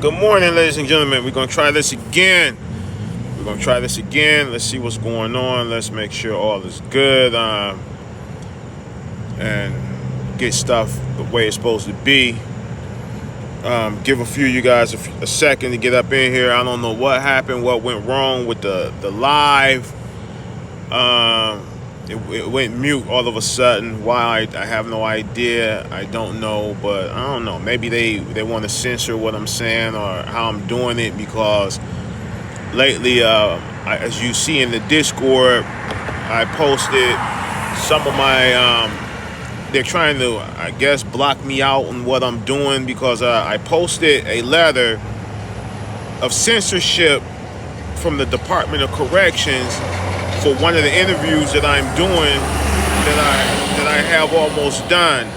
Good morning, ladies and gentlemen. We're going to try this again. Let's see what's going on. Let's make sure all is good and get stuff the way it's supposed to be. Give a few of you guys a second to get up in here. I don't know what happened, what went wrong with the live. It went mute all of a sudden. Why, I have no idea. I don't know, but I don't know. Maybe they want to censor what I'm saying or how I'm doing it, because lately, as you see in the Discord, I posted some of my, they're trying to, I guess, block me out on what I'm doing, because I posted a letter of censorship from the Department of Corrections for one of the interviews that I'm doing that I have almost done.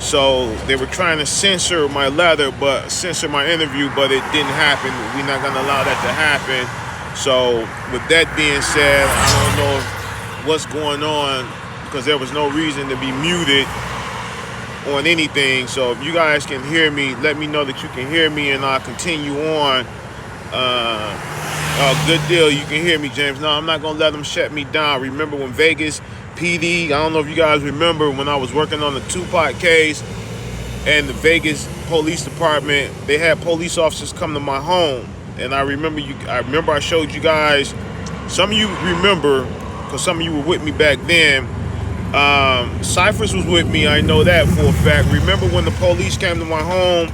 So they were trying to censor my letter, censor my interview, but it didn't happen. We're not going to allow that to happen. So with that being said, I don't know what's going on, because there was no reason to be muted on anything. So if you guys can hear me, let me know that you can hear me, and I'll continue on. Good deal. You can hear me, James. No, I'm not going to let them shut me down. Remember when Vegas PD, I don't know if you guys remember when I was working on the Tupac case, and the Vegas Police Department, they had police officers come to my home. And I remember I showed you guys, some of you remember, because some of you were with me back then. Cyphers was with me, I know that for a fact. Remember when the police came to my home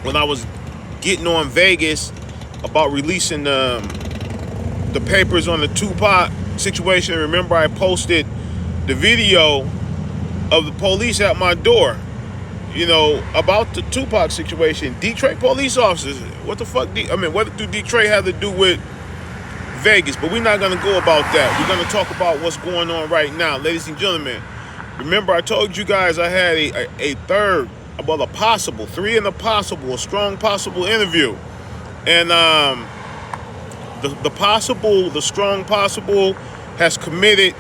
when I was getting on Vegas about releasing the papers on the Tupac situation? Remember, I posted the video of the police at my door, about the Tupac situation. Detroit police officers, what the fuck? What do Detroit have to do with Vegas? But we're not going to go about that. We're going to talk about what's going on right now. Ladies and gentlemen, remember I told you guys I had a third, about a possible, a strong possible interview. And the strong possible has committed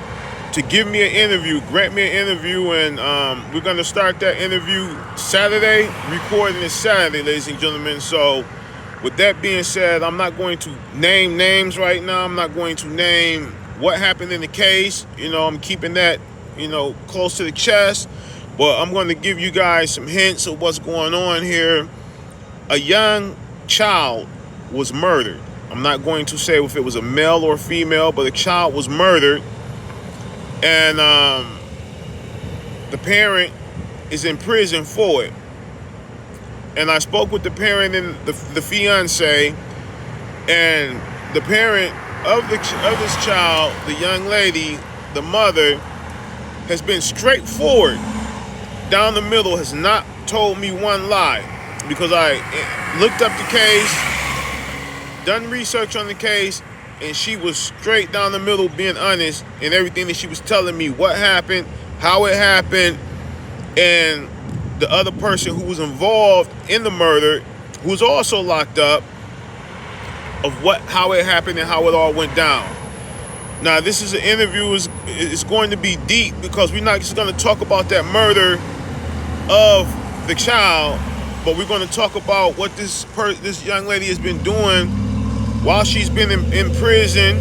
to give me an interview, grant me an interview, and we're going to start that interview Saturday, recording this Saturday, ladies and gentlemen. So with that being said, I'm not going to name names right now. I'm not going to name what happened in the case. I'm keeping that, close to the chest. But I'm going to give you guys some hints of what's going on here. A young child was murdered. I'm not going to say if it was a male or female, but a child was murdered. And the parent is in prison for it. And I spoke with the parent and the fiance, and the parent of this child, the young lady, the mother, has been straightforward down the middle, has not told me one lie, because I looked up the case, done research on the case, and she was straight down the middle, being honest in everything that she was telling me, what happened, how it happened, and the other person who was involved in the murder, who's also locked up, of how it happened and how it all went down. Now, this is an interview. It's going to be deep, because we're not just going to talk about that murder of the child, but we're going to talk about what this young lady has been doing while she's been in prison.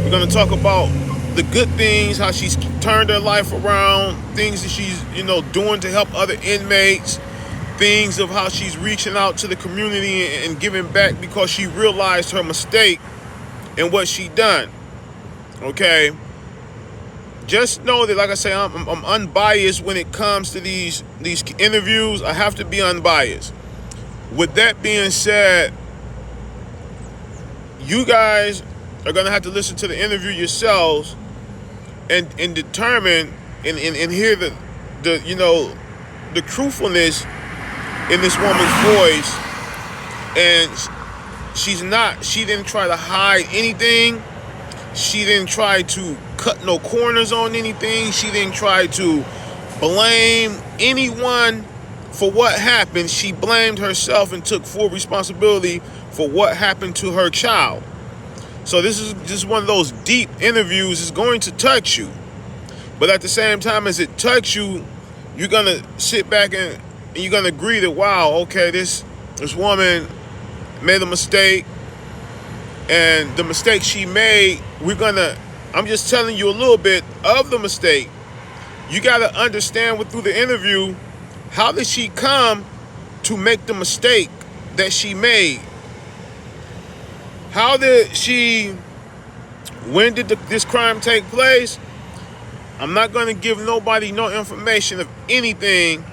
We're going to talk about the good things, how she's turned her life around, things that she's, doing to help other inmates, things of how she's reaching out to the community and giving back because she realized her mistake and what she done. Okay? Just know that, like I say, I'm unbiased when it comes to these interviews. I have to be unbiased. With that being said, you guys are going to have to listen to the interview yourselves and determine and hear the truthfulness in this woman's voice. And she didn't try to hide anything. She didn't try to cut no corners on anything. She didn't try to blame anyone for what happened. She blamed herself and took full responsibility for what happened to her child. So this is just one of those deep interviews. It's going to touch you. But at the same time as it touches you, you're going to sit back and you're going to agree that, wow, okay, this woman made a mistake, and the mistake she made, I'm just telling you a little bit of the mistake. You got to understand through the interview, how did she come to make the mistake that she made? When did this crime take place? I'm not going to give nobody no information of anything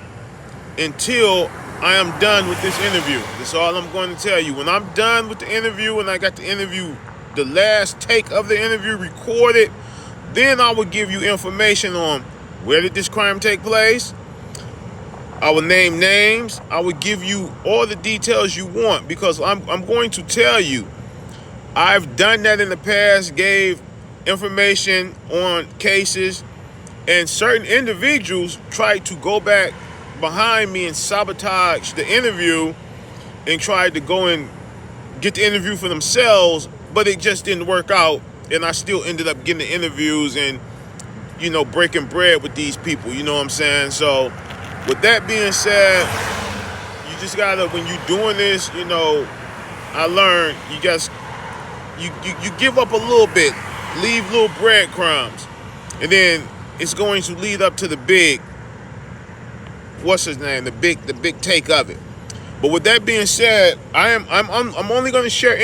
until I am done with this interview. That's all I'm going to tell you. When I'm done with the interview and I got the interview, the last take of the interview recorded, then I will give you information on where did this crime take place. I will name names. I will give you all the details you want, because I'm going to tell you, I've done that in the past, gave information on cases, and certain individuals tried to go back behind me and sabotage the interview and tried to go and get the interview for themselves, but it just didn't work out, and I still ended up getting the interviews and, breaking bread with these people, you know what I'm saying? So with that being said, you just gotta, when you're doing this, I learned you give up a little bit, leave little breadcrumbs, and then it's going to lead up to the big, the big take of it. But with that being said, I'm only going to share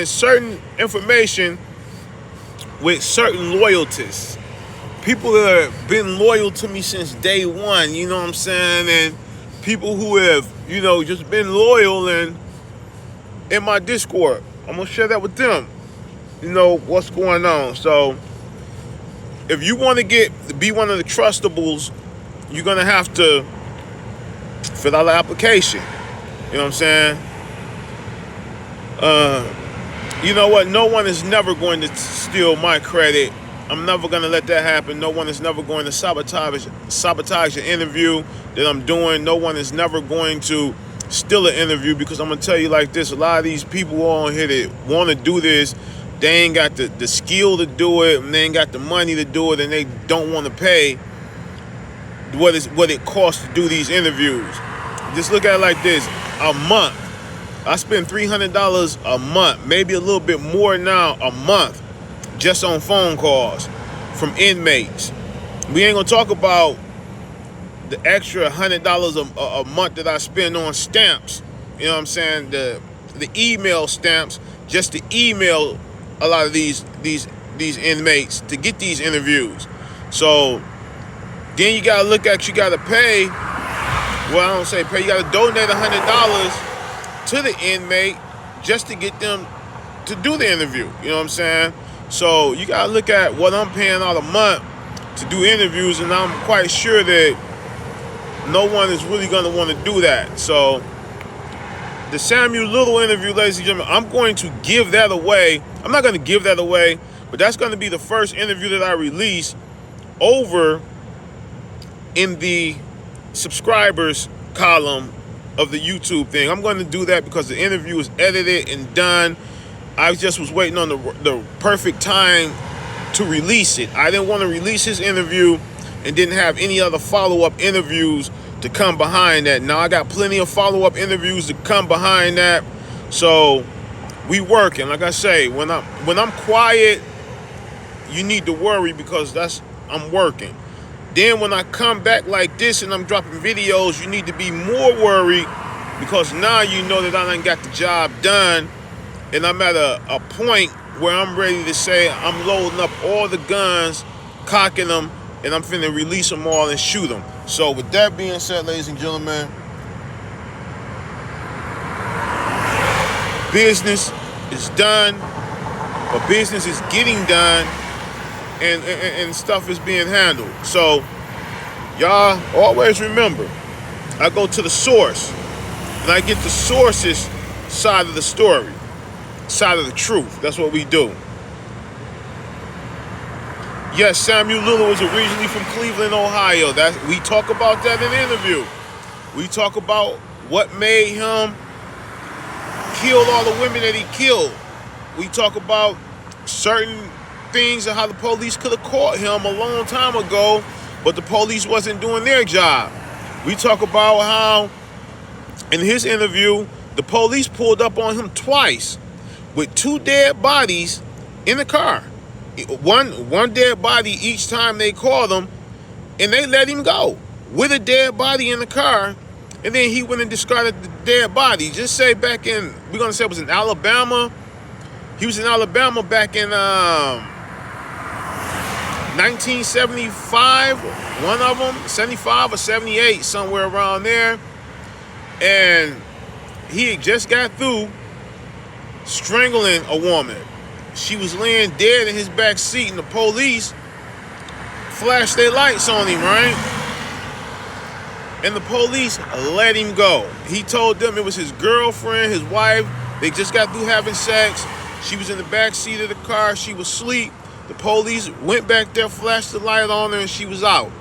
certain information with certain loyalties. People that have been loyal to me since day one, you know what I'm saying? And people who have, just been loyal and in my Discord. I'm going to share that with them. What's going on. So if you want to be one of the trustables, you're going to have to fill out an application. You know what I'm saying? You know what? No one is never going to steal my credit. I'm never going to let that happen. No one is never going to sabotage an interview that I'm doing. No one is never going to steal an interview, because I'm going to tell you like this. A lot of these people on here that want to do this, they ain't got the skill to do it, and they ain't got the money to do it, and they don't want to pay what it costs to do these interviews. Just look at it like this. A month. I spend $300 a month, maybe a little bit more now a month, just on phone calls from inmates. We ain't gonna talk about the extra $100 a month that I spend on stamps. You know what I'm saying? The email stamps, just to email a lot of these inmates to get these interviews. So then you gotta you gotta pay. Well, I don't say pay. You gotta donate $100 to the inmate just to get them to do the interview. You know what I'm saying? So you gotta look at what I'm paying out a month to do interviews, and I'm quite sure that no one is really gonna want to do that. So the Samuel Little interview, ladies and gentlemen, I'm going to give that away. I'm not gonna give that away, but that's gonna be the first interview that I release over in the subscribers column of the YouTube thing. I'm going to do that because the interview is edited and done. I just was waiting on the perfect time to release it. I didn't want to release his interview and didn't have any other follow-up interviews to come behind that. Now I got plenty of follow-up interviews to come behind that. So we working. Like I say, when I'm quiet, you need to worry, because I'm working. Then when I come back like this and I'm dropping videos, you need to be more worried, because now you know that I done got the job done, and I'm at a point where I'm ready to say I'm loading up all the guns, cocking them, and I'm finna release them all and shoot them. So with that being said, ladies and gentlemen, business is done, but business is getting done, and stuff is being handled. So y'all always remember, I go to the source and I get the source's side of the story, side of the truth. That's what we do. Yes, Samuel Little was originally from Cleveland, Ohio. We talk about that in the interview. We talk about what made him kill all the women that he killed. We talk about certain things and how the police could have caught him a long time ago, but the police wasn't doing their job. We talk about how, in his interview, The police pulled up on him twice with 2 dead bodies in the car. One dead body each time they called him, and they let him go with a dead body in the car. And then he went and discarded the dead body. Just say back in, we're going to say it was in Alabama. He was in Alabama back in 1975, one of them, 75 or 78, somewhere around there. And he had just got through strangling a woman. She was laying dead in his back seat, and the police flashed their lights on him, right? And the police let him go. He told them it was his girlfriend, his wife. They just got through having sex. She was in the back seat of the car. She was asleep. The police went back there, flashed the light on her, and she was out.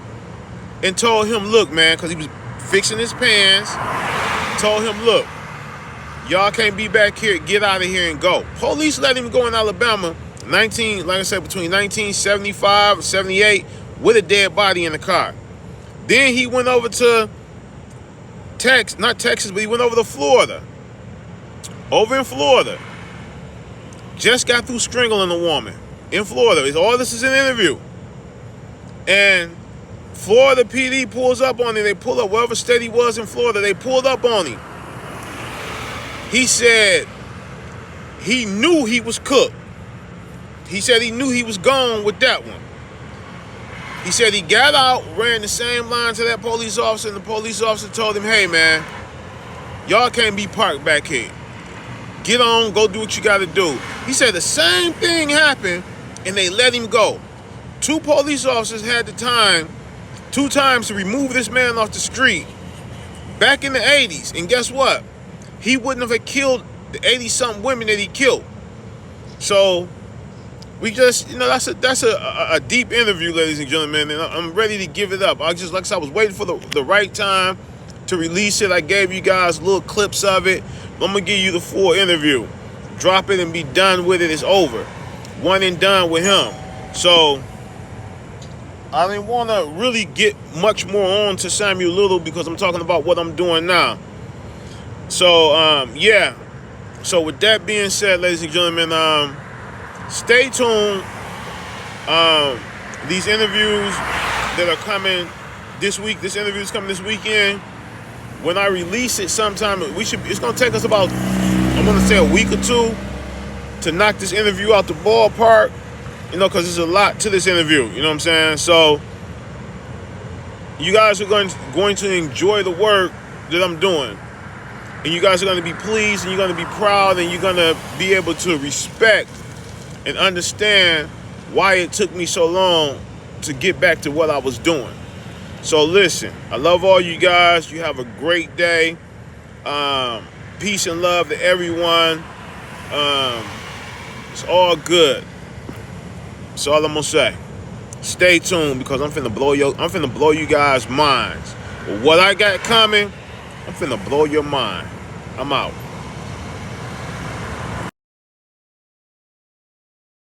And told him, look, man, because he was fixing his pants, told him, look, y'all can't be back here. Get out of here and go. Police let him go in Alabama, like I said, between 1975 and 78, with a dead body in the car. Then he went over to not Texas, but he went over to Florida. Over in Florida. Just got through strangling a woman in Florida. All this is an interview. And Florida PD pulls up on him. They pull up wherever state he was in Florida. They pulled up on him. He said he knew he was cooked. He said he knew he was gone with that one. He said he got out, ran the same line to that police officer, and the police officer told him, hey, man, y'all can't be parked back here. Get on, go do what you got to do. He said the same thing happened, and they let him go. 2 police officers had the time, 2 times, to remove this man off the street back in the 80s. And guess what? He wouldn't have killed the 80-something women that he killed. So we just, that's a deep interview, ladies and gentlemen, and I'm ready to give it up. I was waiting for the right time to release it. I gave you guys little clips of it. I'm gonna give you the full interview. Drop it and be done with it. It's over. One and done with him. So I didn't want to really get much more on to Samuel Little because I'm talking about what I'm doing now. So yeah. So with that being said, ladies and gentlemen, stay tuned. These interviews that are coming this week, this interview is coming this weekend. When I release it sometime, it's going to take us about, I'm going to say, a week or 2 to knock this interview out the ballpark, because there's a lot to this interview, you know what I'm saying? So you guys are going to enjoy the work that I'm doing. And you guys are going to be pleased, and you're going to be proud, and you're going to be able to respect and understand why it took me so long to get back to what I was doing. So listen, I love all you guys. You have a great day. Peace and love to everyone. It's all good. That's all I'm gonna say. Stay tuned because I'm finna blow you guys' minds. With what I got coming, I'm finna blow your mind. I'm out.